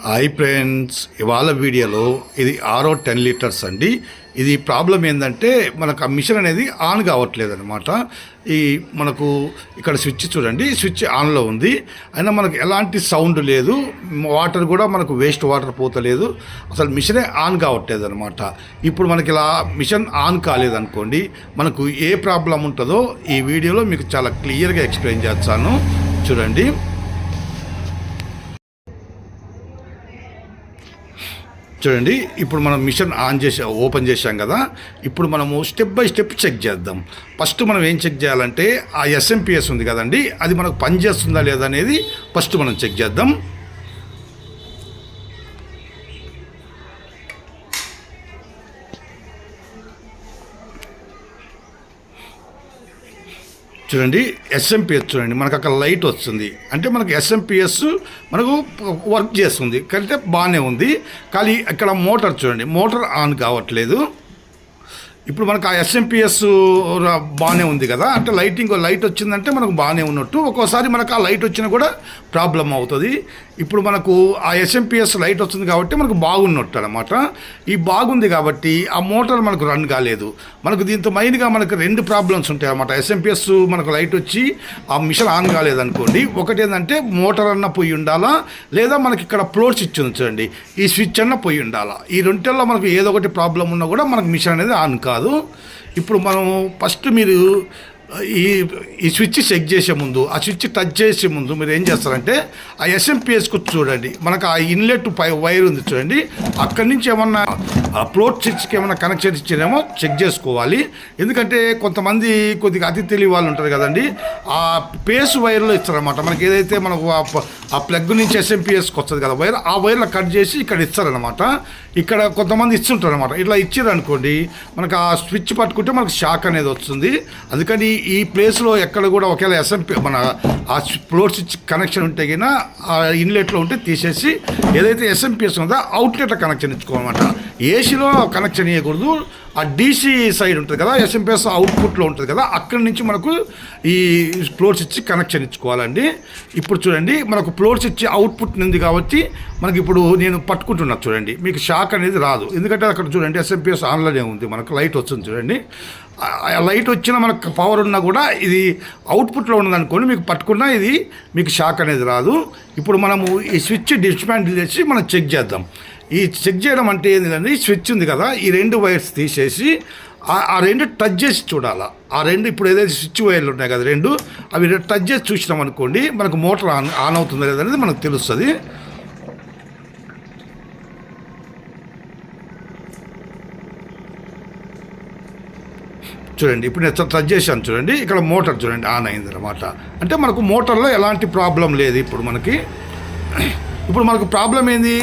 Hi friends, ఇవాళ వీడియోలో ఇది ఆరో 10 లీటర్స్ అండి. ఇది ప్రాబ్లం ఏంటంటే మనకు ఆ మిషన్ అనేది ఆన్ కావట్లేదు అనమాట. ఈ మనకు ఇక్కడ స్విచ్ చూడండి, స్విచ్ ఆన్లో ఉంది, అయినా మనకు ఎలాంటి సౌండ్ లేదు, వాటర్ కూడా మనకు వేస్ట్ వాటర్ పోతలేదు, అసలు మిషనే ఆన్ కావట్లేదు అనమాట. ఇప్పుడు మనకి ఇలా మిషన్ ఆన్ కాలేదనుకోండి, మనకు ఏ ప్రాబ్లం ఉంటుందో ఈ వీడియోలో మీకు చాలా క్లియర్గా ఎక్స్ప్లెయిన్ చేస్తాను. చూడండి. చూడండి, ఇప్పుడు మనం మిషన్ ఓపెన్ చేసాం కదా. ఇప్పుడు మనము స్టెప్ బై స్టెప్ చెక్ చేద్దాం. ఫస్ట్ మనం ఏం చెక్ చేయాలంటే ఆ ఎస్ఎంపిఎస్ ఉంది కదండి, అది మనకు పనిచేస్తుందా లేదా అనేది ఫస్ట్ మనం చెక్ చేద్దాం. చూడండి, ఎస్ఎంపిఎస్ చూడండి, మనకు అక్కడ లైట్ వస్తుంది, అంటే మనకు ఎస్ఎంపిఎస్ మనకు వర్క్ చేస్తుంది, అయితే బాగానే ఉంది. కానీ ఇక్కడ మోటార్ చూడండి, మోటార్ ఆన్ కావట్లేదు. ఇప్పుడు మనకు ఆ ఎస్ఎంపిఎస్ బాగానే ఉంది కదా, అంటే లైట్ వచ్చిందంటే మనకు బాగానే ఉన్నట్టు. ఒక్కోసారి మనకు ఆ లైట్ వచ్చినా కూడా ప్రాబ్లం అవుతుంది. ఇప్పుడు మనకు ఆ ఎస్ఎంపిఎస్ లైట్ వస్తుంది కాబట్టి మనకు బాగున్నట్టు అనమాట. ఈ బాగుంది కాబట్టి ఆ మోటార్ మనకు రన్ కాలేదు. మనకు దీంతో మెయిన్గా మనకు 2 ప్రాబ్లమ్స్ ఉంటాయి అన్నమాట. ఎస్ఎంపిఎస్ మనకు లైట్ వచ్చి ఆ మిషన్ ఆన్ కాలేదనుకోండి, ఒకటి ఏంటంటే మోటార్ అన్న పోయి ఉండాలా, లేదా మనకి ఇక్కడ ఫ్లోర్ స్విచ్ ఉంది చూడండి, ఈ స్విచ్ అన్న పోయి ఉండాలా. ఈ రెంటిల్లో మనకు ఏదో ఒకటి ప్రాబ్లం ఉన్నా కూడా మనకు మిషన్ అనేది ఆన్ కాదు. ఇప్పుడు మనం ఫస్ట్ మీరు ఈ స్విచ్ చెక్ చేసే ముందు, ఆ స్విచ్ టచ్ చేసే ముందు మీరు ఏం చేస్తారంటే ఆ ఎస్ఎంపిఎస్కు చూడండి, మనకు ఆ ఇన్లెట్ వైర్ ఉంది చూడండి, అక్కడి నుంచి ఏమన్నా ఫ్లోట్ స్విచ్కి ఏమన్నా కనెక్షన్ ఇచ్చారేమో చెక్ చేసుకోవాలి. ఎందుకంటే కొంతమంది కొద్దిగా అతి తెలివి వాళ్ళు ఉంటారు కదండి, ఆ పేస్ వైర్లో ఇస్తారనమాట. మనకి ఏదైతే మనకు ఆ ప్లగ్ నుంచి ఎస్ఎంపిఎస్కి వస్తుంది కదా వైర్, ఆ వైర్లో కట్ చేసి ఇక్కడ ఇస్తారనమాట. ఇక్కడ కొంతమంది ఇస్తుంటారు అనమాట. ఇట్లా ఇచ్చారనుకోండి, మనకు ఆ స్విచ్ పట్టుకుంటే మనకు షాక్ అనేది వస్తుంది. అందుకని ఈ ప్లేస్లో ఎక్కడ కూడా ఒకవేళ మన ఆ ఫ్లోర్ స్విచ్ కనెక్షన్ ఉంటే కినా ఆ ఇన్లెట్లో ఉంటే తీసేసి ఏదైతే ఎస్ఎంపిఎస్ ఉందో అవుట్లెట్లో కనెక్షన్ ఇచ్చుకోవాలన్నమాట. ఏసీలో కనెక్షన్ ఇవ్వకూడదు. ఆ డీసీ సైడ్ ఉంటుంది కదా, ఎస్ఎంపిఎస్ అవుట్పుట్లో ఉంటుంది కదా, అక్కడి నుంచి మనకు ఈ ఫ్లోర్ స్విచ్ కనెక్షన్ ఇచ్చుకోవాలండి. ఇప్పుడు చూడండి, మనకు ఫ్లోర్ స్విచ్ అవుట్పుట్ ఉంది కాబట్టి మనకి ఇప్పుడు నేను పట్టుకుంటున్నా చూడండి, మీకు షాక్ అనేది రాదు. ఎందుకంటే అక్కడ చూడండి ఎస్ఎంపిఎస్ ఆన్లోనే ఉంది, మనకు లైట్ వస్తుంది చూడండి. లైట్ వచ్చినా మనకు పవర్ ఉన్నా కూడా ఇది అవుట్పుట్లో ఉన్నదనుకోండి, మీకు పట్టుకున్నా ఇది మీకు షాక్ అనేది రాదు. ఇప్పుడు మనము ఈ స్విచ్ డిస్మాంటిల్ చేసి మనం చెక్ చేద్దాం. ఈ చెక్ చేయడం అంటే ఏంటంటే, ఈ స్విచ్ ఉంది కదా, ఈ 2 వైర్స్ తీసేసి ఆ 2 టచ్ చేసి చూడాలి. ఆ 2 ఇప్పుడు ఏదైతే స్విచ్ వైర్లు ఉన్నాయి కదా 2, అవి టచ్ చేసి చూసినాం అనుకోండి, మనకు మోటార్ ఆన్ అవుతుందా లేదనేది మనకు తెలుస్తుంది. చూడండి, ఇప్పుడు నేను టచ్ చేశాను చూడండి, ఇక్కడ మోటార్ చూడండి ఆన్ అయింది అనమాట. అంటే మనకు మోటార్లో ఎలాంటి ప్రాబ్లం లేదు. ఇప్పుడు మనకు ప్రాబ్లం ఏంది,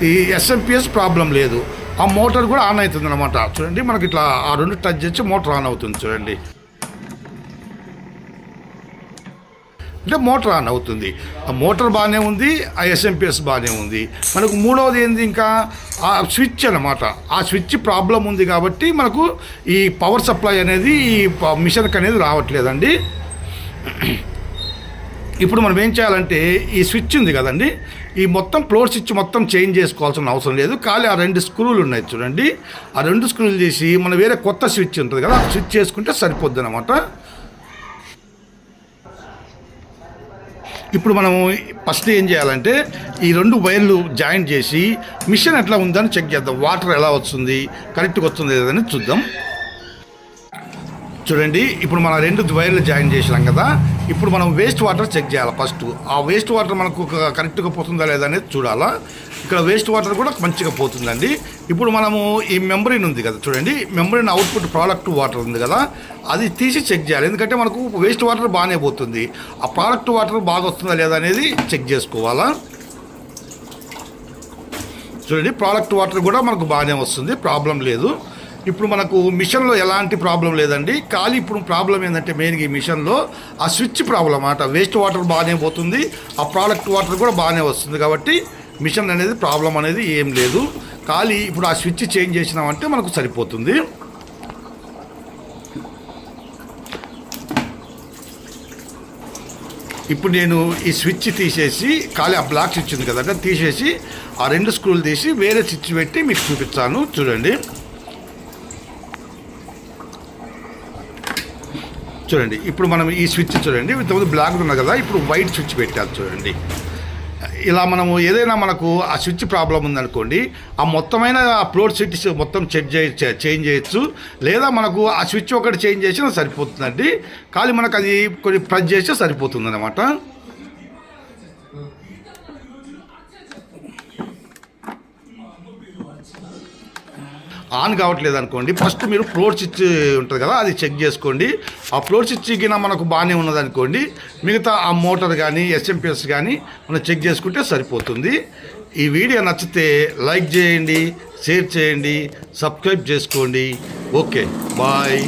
ఈ ఎస్ఎంపిఎస్ ప్రాబ్లం లేదు, ఆ మోటార్ కూడా ఆన్ అవుతుంది అనమాట. చూడండి, మనకి ఇట్లా ఆ 2 టచ్ చేసి మోటార్ ఆన్ అవుతుంది చూడండి, అంటే మోటార్ ఆన్ అవుతుంది. ఆ మోటార్ బాగానే ఉంది, ఆ ఎస్ఎంపిఎస్ బాగానే ఉంది. మనకు మూడవది ఏంది, ఇంకా ఆ స్విచ్ అనమాట. ఆ స్విచ్ ప్రాబ్లం ఉంది కాబట్టి మనకు ఈ పవర్ సప్లై అనేది ఈ మిషన్కి అనేది రావట్లేదండి. ఇప్పుడు మనం ఏం చేయాలంటే ఈ స్విచ్ ఉంది కదండి, ఈ మొత్తం ఫ్లోర్ స్విచ్ మొత్తం చేంజ్ చేసుకోవాల్సిన అవసరం లేదు. ఖాళీ ఆ 2 స్క్రూలు ఉన్నాయి చూడండి, ఆ 2 స్క్రూలు చేసి మనం వేరే కొత్త స్విచ్ ఉంటుంది కదా, ఆ స్విచ్ చేసుకుంటే సరిపోద్ది అనమాట. ఇప్పుడు మనము ఫస్ట్ ఏం చేయాలంటే ఈ 2 వైర్లు జాయిన్ చేసి మిషన్ ఎట్లా ఉందని చెక్ చేద్దాం. వాటర్ ఎలా వస్తుంది, కరెక్ట్గా వస్తుంది లేదని చూద్దాం. చూడండి, ఇప్పుడు మనం 2 వైర్లు జాయిన్ చేసినాం కదా, ఇప్పుడు మనం వేస్ట్ వాటర్ చెక్ చేయాలి. ఫస్ట్ ఆ వేస్ట్ వాటర్ మనకు కరెక్ట్గా పోతుందా లేదా అనేది చూడాలా. ఇక్కడ వేస్ట్ వాటర్ కూడా మంచిగా పోతుందండి. ఇప్పుడు మనము ఈ మెంబ్రెయిన్ ఉంది కదా చూడండి, మెంబ్రెయిన్ అవుట్పుట్ ప్రోడక్ట్ వాటర్ ఉంది కదా, అది తీసి చెక్ చేయాలి. ఎందుకంటే మనకు వేస్ట్ వాటర్ బాగానే పోతుంది, ఆ ప్రోడక్ట్ వాటర్ బాగా వస్తుందా లేదా అనేది చెక్ చేసుకోవాలా. చూడండి, ప్రోడక్ట్ వాటర్ కూడా మనకు బాగానే వస్తుంది, ప్రాబ్లం లేదు. ఇప్పుడు మనకు మిషన్లో ఎలాంటి ప్రాబ్లం లేదండి. ఖాళీ ఇప్పుడు ప్రాబ్లం ఏంటంటే మెయిన్గా ఈ మిషన్లో ఆ స్విచ్ ప్రాబ్లం అన్నమాట. వేస్ట్ వాటర్ బాగానే పోతుంది, ఆ ప్రోడక్ట్ వాటర్ కూడా బాగానే వస్తుంది, కాబట్టి మిషన్ అనేది ప్రాబ్లం అనేది ఏం లేదు. ఖాళీ ఇప్పుడు ఆ స్విచ్ చేంజ్ చేసినామంటే మనకు సరిపోతుంది. ఇప్పుడు నేను ఈ స్విచ్ తీసేసి ఖాళీ ఆ బ్లాక్ స్విచ్ ఉంది కదంటే తీసేసి ఆ 2 స్క్రూలు తీసి వేరే స్విచ్ పెట్టి మీకు చూపిస్తాను చూడండి. చూడండి ఇప్పుడు మనం ఈ స్విచ్ చూడండి, ఇంతకుముందు బ్లాక్ ఉన్నది కదా, ఇప్పుడు వైట్ స్విచ్ పెట్టాలి చూడండి. ఇలా మనము ఏదైనా మనకు ఆ స్విచ్ ప్రాబ్లం ఉందనుకోండి, ఆ మొత్తమైన ఆ ఫ్లోర్ స్విచ్ మొత్తం చేంజ్ చేయొచ్చు, లేదా మనకు ఆ స్విచ్ ఒకటి చేంజ్ చేసినా సరిపోతుందండి. ఖాళీ మనకు అది కొన్ని ప్రెస్ చేస్తే సరిపోతుంది అనమాట. ఆన్ కావట్లేదు అనుకోండి, ఫస్ట్ మీరు ఫ్లోర్ స్విచ్ ఉంటుంది కదా అది చెక్ చేసుకోండి. ఆ ఫ్లోర్ స్విచ్ కింద మనకు బాగానే ఉన్నదనుకోండి, మిగతా ఆ మోటార్ కానీ ఎస్ఎంపిఎస్ కానీ మనం చెక్ చేసుకుంటే సరిపోతుంది. ఈ వీడియో నచ్చితే లైక్ చేయండి, షేర్ చేయండి, సబ్స్క్రైబ్ చేసుకోండి. Okay, bye.